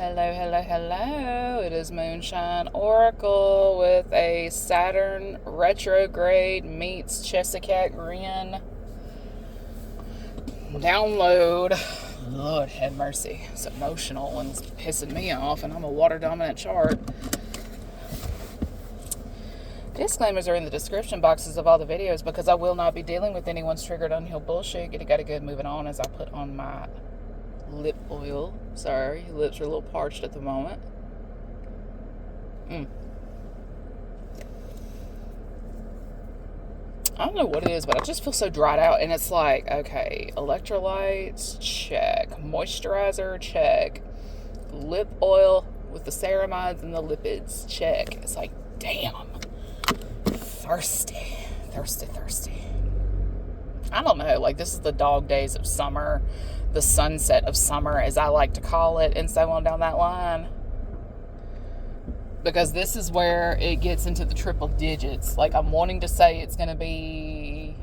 Hello, hello, hello. It is Moonshine Oracle with a Saturn Retrograde meets Cheshire Grin download. Lord have mercy. It's emotional and it's pissing me off, and I'm a water dominant chart. Disclaimers are in the description boxes of all the videos because I will not be dealing with anyone's triggered unhealed bullshit. Gotta get moving on as I put on my lip oil. Sorry, your lips are a little parched at the moment. I don't know what it is, but I just feel so dried out. And it's like, okay, electrolytes, check. Moisturizer, check. Lip oil with the ceramides and the lipids, check. It's like, damn. Thirsty. I don't know, like, this is the dog days of summer, the sunset of summer, as I like to call it, and so on down that line. Because this is where it gets into the triple digits. Like, I'm wanting to say it's going to be...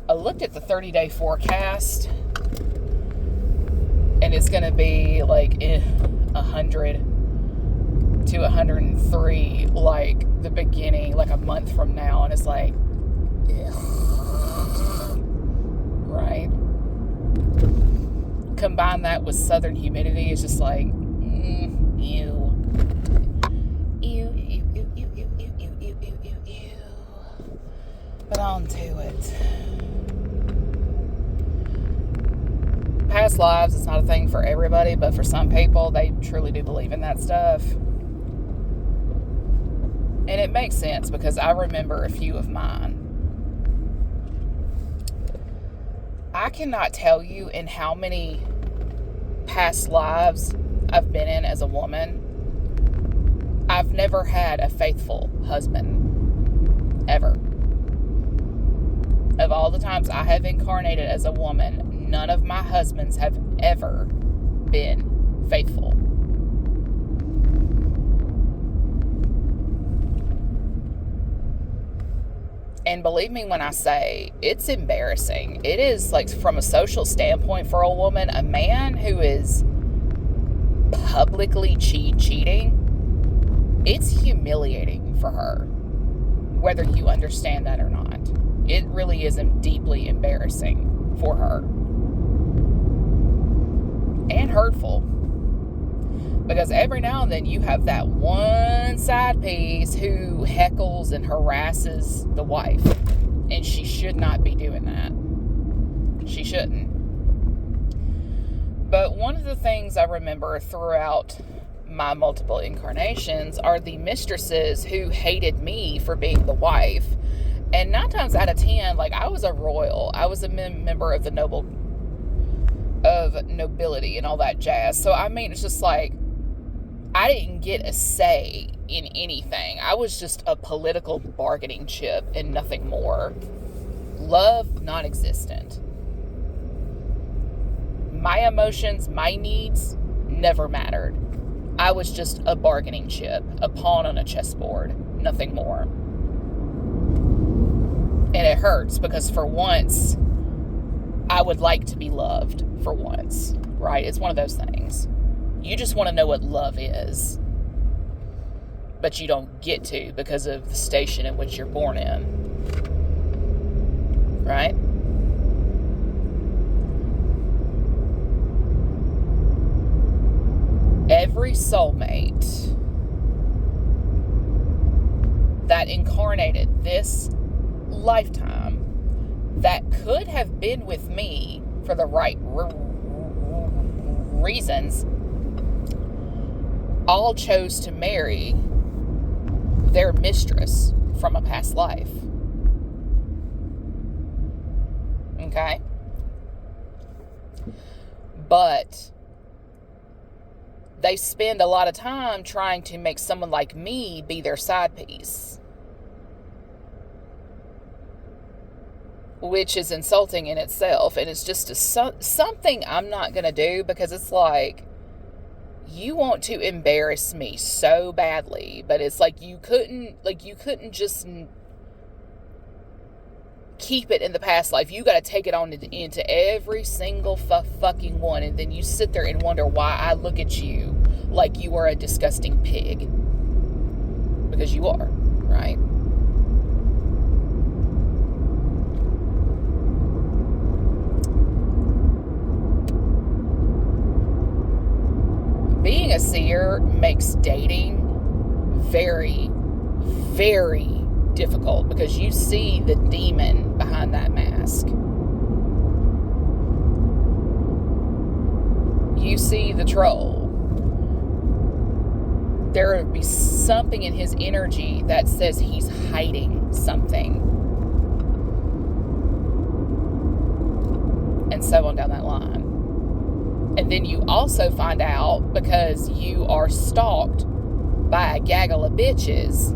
I looked at the 30-day forecast, and it's going to be, like, 100 to 103, like, the beginning, like, a month from now, and it's like... Right? Combine that with southern humidity, it's just like, ew. But on to it. Past lives, it's not a thing for everybody, but for some people, they truly do believe in that stuff. And it makes sense because I remember a few of mine. I cannot tell you in how many past lives I've been in as a woman. I've never had a faithful husband. Ever. Of all the times I have incarnated as a woman, none of my husbands have ever been faithful. And believe me when I say, it's embarrassing. It is, like, from a social standpoint for a woman, a man who is publicly cheating, it's humiliating for her, whether you understand that or not. It really is deeply embarrassing for her. And hurtful. Because every now and then you have that one side piece who heckles and harasses the wife. And she should not be doing that. She shouldn't. But one of the things I remember throughout my multiple incarnations are the mistresses who hated me for being the wife. And 9 times out of 10, like, I was a royal. I was a member of the nobility and all that jazz. So, I mean, it's just like, I didn't get a say in anything. I was just a political bargaining chip and nothing more. Love, non-existent. My emotions, my needs, never mattered. I was just a bargaining chip, a pawn on a chessboard, nothing more. And it hurts because for once, I would like to be loved for once, right? It's one of those things. You just want to know what love is, but you don't get to because of the station in which you're born in, right? Every soulmate that incarnated this lifetime that could have been with me for the right reasons all chose to marry their mistress from a past life. Okay? But they spend a lot of time trying to make someone like me be their side piece. Which is insulting in itself. And it's just something I'm not going to do because it's like, you want to embarrass me so badly, but it's like you couldn't just keep it in the past life. You got to take it on into every single fucking one. And then you sit there and wonder why I look at you like you are a disgusting pig. Because you are, right? Being a seer makes dating very, very difficult because you see the demon behind that mask. You see the troll. There will be something in his energy that says he's hiding something. And so on down that line. And then you also find out, because you are stalked by a gaggle of bitches.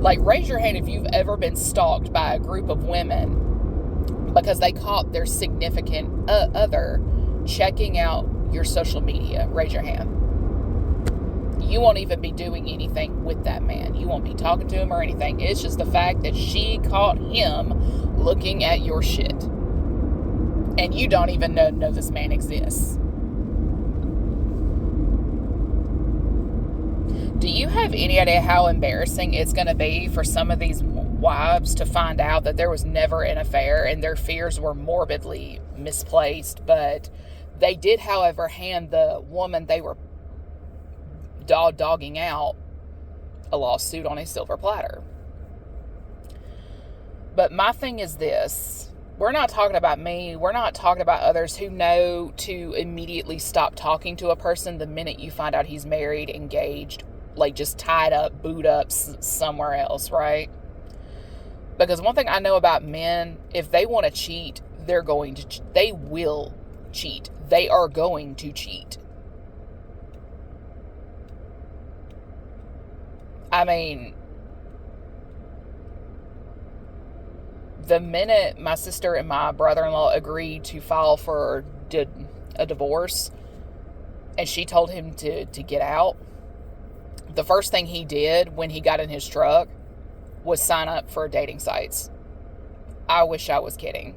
Like, raise your hand if you've ever been stalked by a group of women because they caught their significant other checking out your social media. Raise your hand. You won't even be doing anything with that man. You won't be talking to him or anything. It's just the fact that she caught him looking at your shit. And you don't even know this man exists. Do you have any idea how embarrassing it's going to be for some of these wives to find out that there was never an affair and their fears were morbidly misplaced, but they did, however, hand the woman they were dogging out a lawsuit on a silver platter? But my thing is this. We're not talking about me. We're not talking about others who know to immediately stop talking to a person the minute you find out he's married, engaged, like just tied up, booed up somewhere else, right? Because one thing I know about men, if they want to cheat, they will cheat. They are going to cheat. I mean, the minute my sister and my brother-in-law agreed to file for a divorce, and she told him to get out, the first thing he did when he got in his truck was sign up for dating sites. I wish I was kidding.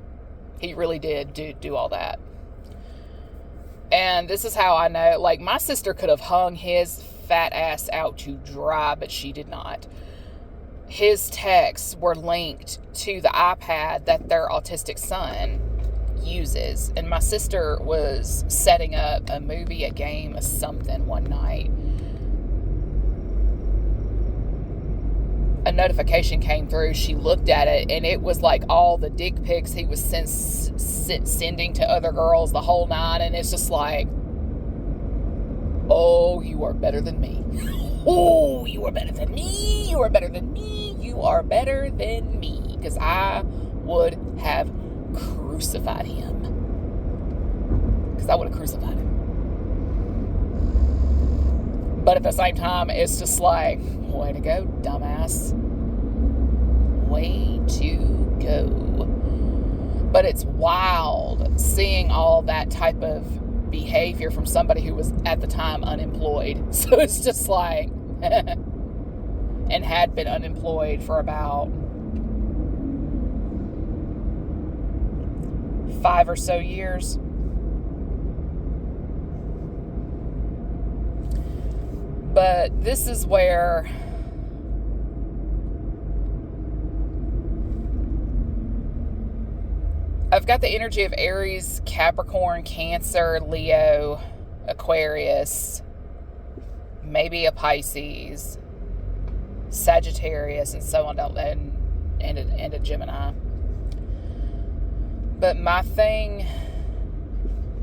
He really did do all that. And this is how I know, like, my sister could have hung his fat ass out to dry, but she did not. His texts were linked to the iPad that their autistic son uses. And my sister was setting up a movie, a game, or something one night. A notification came through. She looked at it, and it was like all the dick pics he was sending to other girls, the whole nine. And it's just like, oh, you are better than me. Oh, you are better than me. You are better than me. You are better than me. Because I would have crucified him. Because I would have crucified him. But at the same time, it's just like, way to go, dumbass. Way to go. But it's wild seeing all that type of behavior from somebody who was at the time unemployed. So it's just like, and had been unemployed for about 5 or so years. But this is where I've got the energy of Aries, Capricorn, Cancer, Leo, Aquarius, maybe a Pisces, Sagittarius, and so on, and a Gemini. But my thing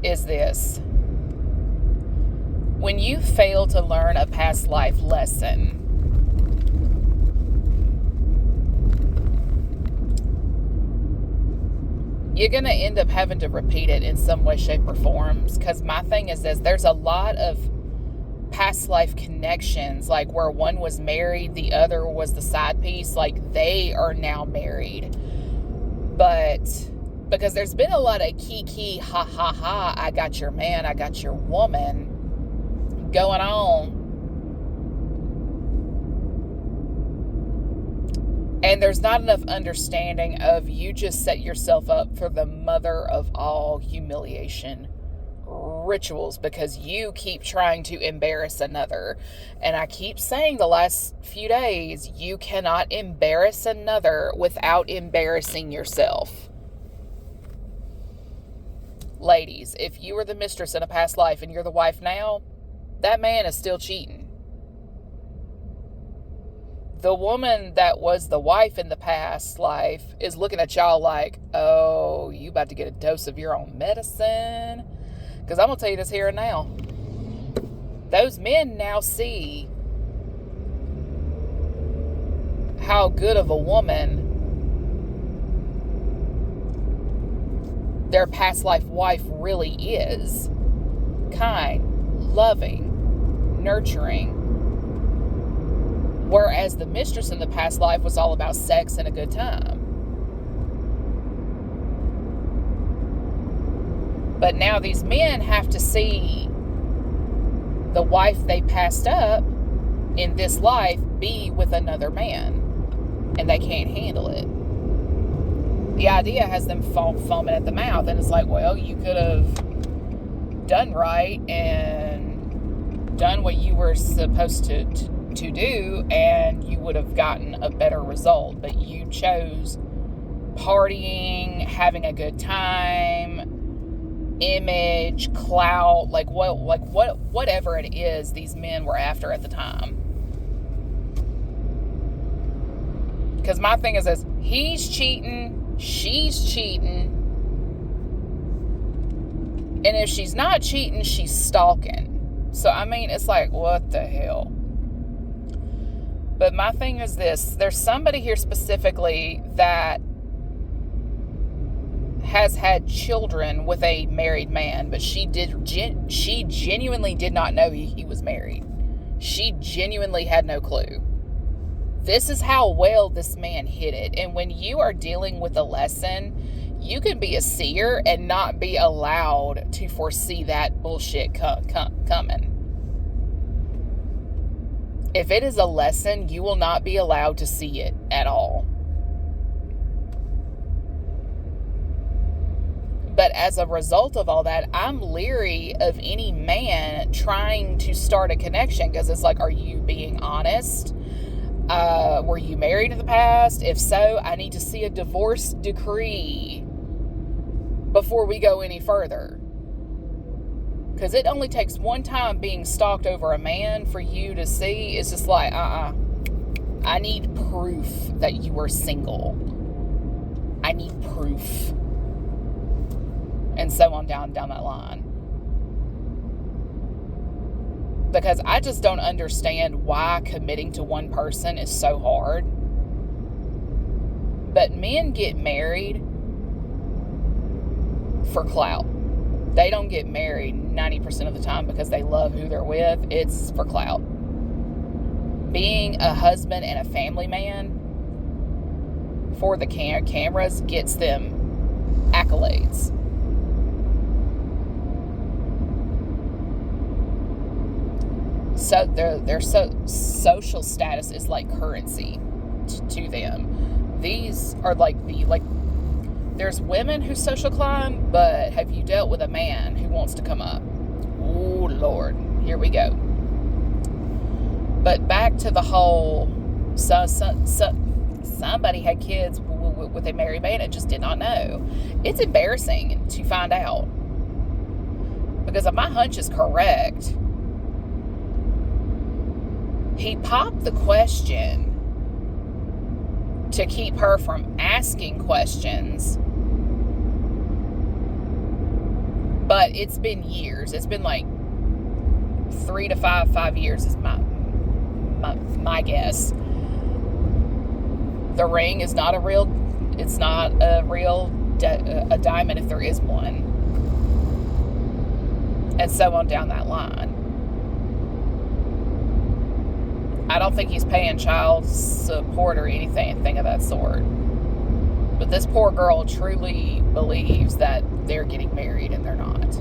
is this. When you fail to learn a past life lesson, you're going to end up having to repeat it in some way, shape, or forms. Because my thing is this, there's a lot of past life connections, like where one was married, the other was the side piece, like they are now married. But because there's been a lot of kiki, ha, ha, ha, I got your man, I got your woman going on And there's not enough understanding of you just set yourself up for the mother of all humiliation rituals because you keep trying to embarrass another. And I keep saying the last few days, you cannot embarrass another without embarrassing yourself. Ladies, if you were the mistress in a past life and you're the wife now, that man is still cheating. The woman that was the wife in the past life is looking at y'all like, oh, you about to get a dose of your own medicine? Because I'm going to tell you this here and now. Those men now see how good of a woman their past life wife really is. Kind, loving, nurturing. Whereas the mistress in the past life was all about sex and a good time. But now these men have to see the wife they passed up in this life be with another man. And they can't handle it. The idea has them foaming at the mouth. And it's like, well, you could have done right and done what you were supposed to do, and you would have gotten a better result. But you chose partying, having a good time, image, clout, whatever it is these men were after at the time. Because my thing is this, he's cheating, she's cheating, and if she's not cheating, she's stalking. So I mean, it's like, what the hell? But my thing is this, there's somebody here specifically that has had children with a married man, but she genuinely did not know he was married. She genuinely had no clue. This is how well this man hid it. And when you are dealing with a lesson, you can be a seer and not be allowed to foresee that bullshit coming. If it is a lesson, you will not be allowed to see it at all. But as a result of all that, I'm leery of any man trying to start a connection, because it's like, are you being honest? Were you married in the past? If so, I need to see a divorce decree before we go any further. Because it only takes one time being stalked over a man for you to see. It's just like, I need proof that you are single. I need proof. And so on down that line. Because I just don't understand why committing to one person is so hard. But men get married for clout. They don't get married 90% of the time because they love who they're with. It's for clout. Being a husband and a family man for the cameras gets them accolades. So their social status is like currency to them. These are there's women who social climb, but have you dealt with a man who wants to come up? Oh, Lord. Here we go. But back to the whole, somebody had kids with a married man and just did not know. It's embarrassing to find out. Because if my hunch is correct, he popped the question to keep her from asking questions. But it's been years. It's been like 3 to 5 years is my guess. The ring is not a real, it's not a real a diamond if there is one. And so on down that line. I don't think he's paying child support or anything of that sort. But this poor girl truly believes that they're getting married, and they're not.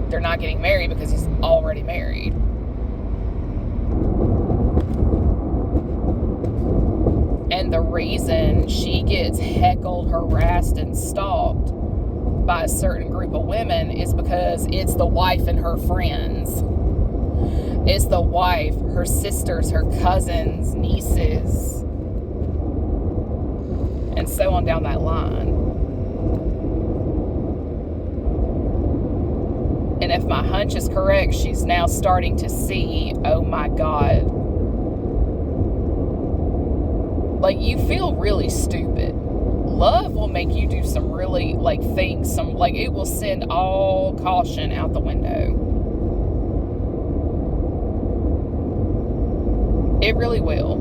They're not getting married because he's already married. And the reason she gets heckled, harassed, and stalked by a certain group of women is because it's the wife and her friends. It's the wife, her sisters, her cousins, nieces, and so on down that line. And if my hunch is correct, she's now starting to see, oh my God. Like, you feel really stupid. Love will make you do some really, like, things, it will send all caution out the window. It really will.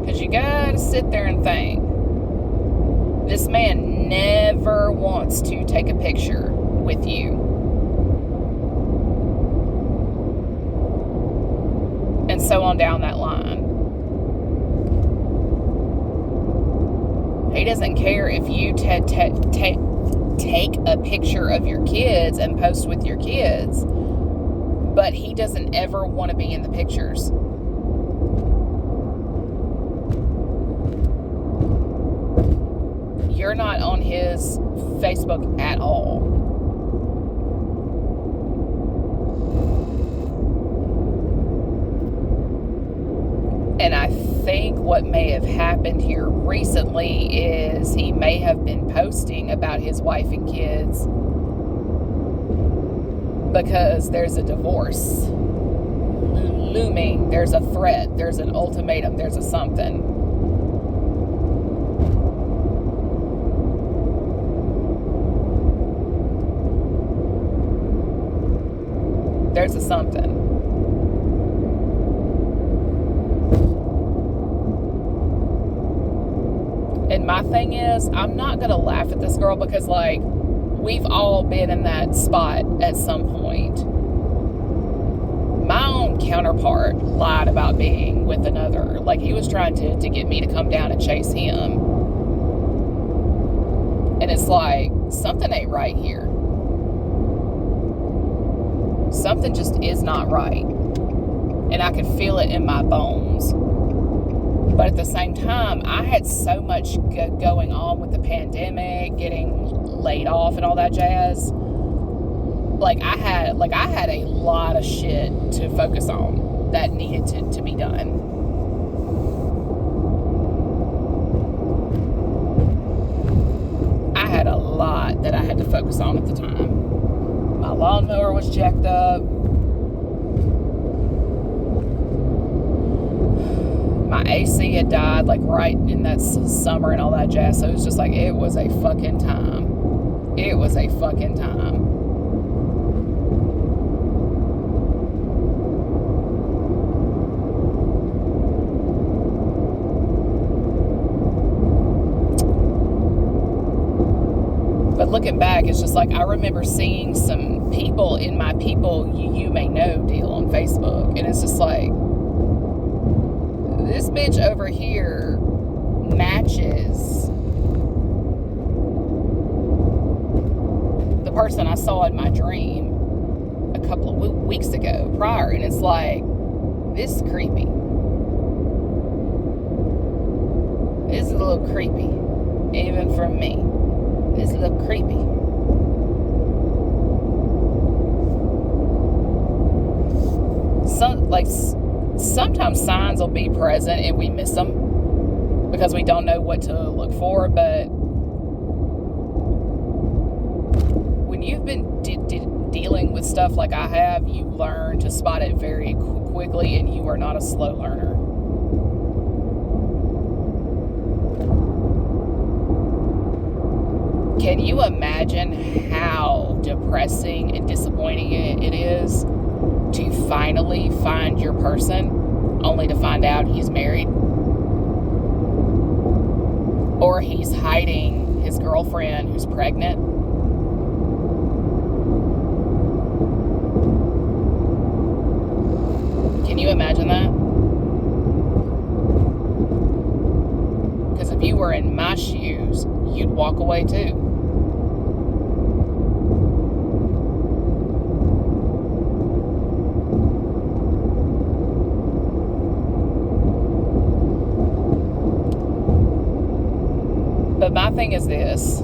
Because you gotta sit there and think. This man never wants to take a picture with you. And so on down that line. He doesn't care if you take a picture of your kids and post with your kids, but he doesn't ever want to be in the pictures. You're not on his Facebook at all. And I think what may have happened here recently is he may have been posting about his wife and kids because there's a divorce looming, there's a threat, there's an ultimatum, there's a something. There's a something. And my thing is, I'm not going to laugh at this girl because, like, we've all been in that spot at some point. My own counterpart lied about being with another. Like, he was trying to get me to come down and chase him. And it's like, something ain't right here. Something just is not right. And I could feel it in my bones. But at the same time, I had so much going on with the pandemic, getting laid off and all that jazz. I had a lot of shit to focus on that needed to be done. I had a lot that I had to focus on at the time. My lawnmower was jacked up. My AC had died, right in that summer and all that jazz. So it was just it was a fucking time. It was a fucking time. But looking back, it's just I remember seeing some people in my people you may know deal on Facebook. And it's just this bitch over here matches the person I saw in my dream a couple of weeks ago prior. And it's this is creepy. This is a little creepy. Even for me. This is a little creepy. Sometimes signs will be present and we miss them because we don't know what to look for. But when you've been dealing with stuff like I have, you learn to spot it very quickly, and you are not a slow learner. Can you imagine how depressing and disappointing it is to finally find your person only to find out he's married? Or he's hiding his girlfriend who's pregnant? Can you imagine that? Because if you were in my shoes, you'd walk away too. But my thing is this.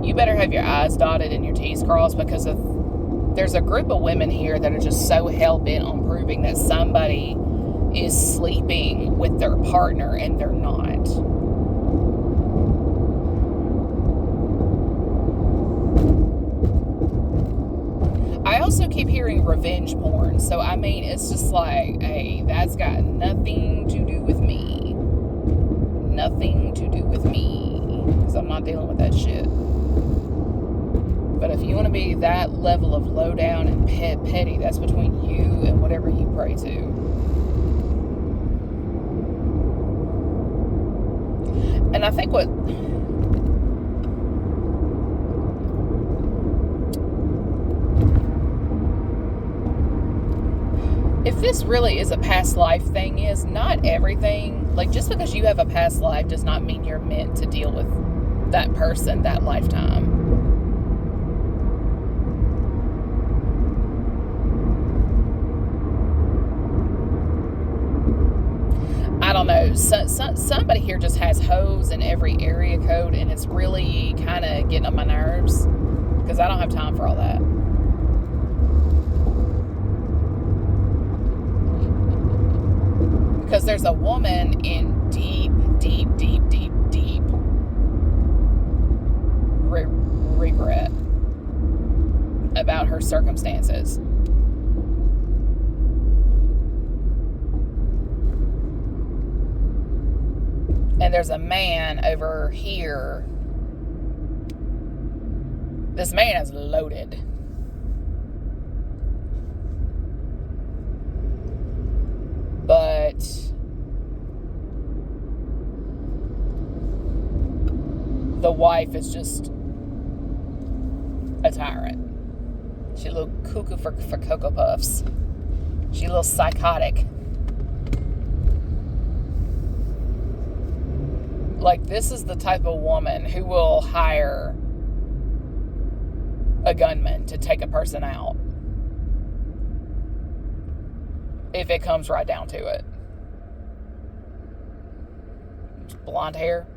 You better have your I's dotted and your T's crossed, because there's a group of women here that are just so hell-bent on proving that somebody is sleeping with their partner and they're not. I also keep hearing revenge porn, so I mean, it's just like, hey, that's got nothing to do with me. Nothing to do with me, because I'm not dealing with that shit. But if you want to be that level of low down and petty, that's between you and whatever you pray to. And I think if this really is a past life thing, is not everything, like, just because you have a past life does not mean you're meant to deal with that person that lifetime. I don't know. Somebody here just has hoes in every area code, and it's really kind of getting on my nerves, because I don't have time for all that. Because there's a woman in deep regret about her circumstances. And there's a man over here. This man is loaded. But the wife is just a tyrant. She a little cuckoo for Cocoa Puffs. She a little psychotic. Like, this is the type of woman who will hire a gunman to take a person out, if it comes right down to it. Blonde hair.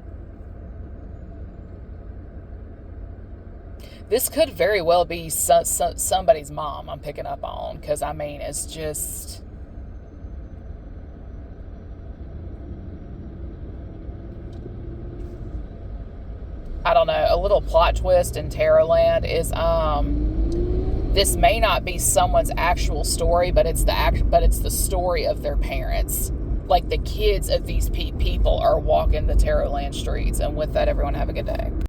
This could very well be somebody's mom I'm picking up on, because, I mean, it's just... I don't know, a little plot twist in Tarotland is, this may not be someone's actual story, but it's the story of their parents. Like, the kids of these people are walking the Tarotland streets. And with that, everyone have a good day.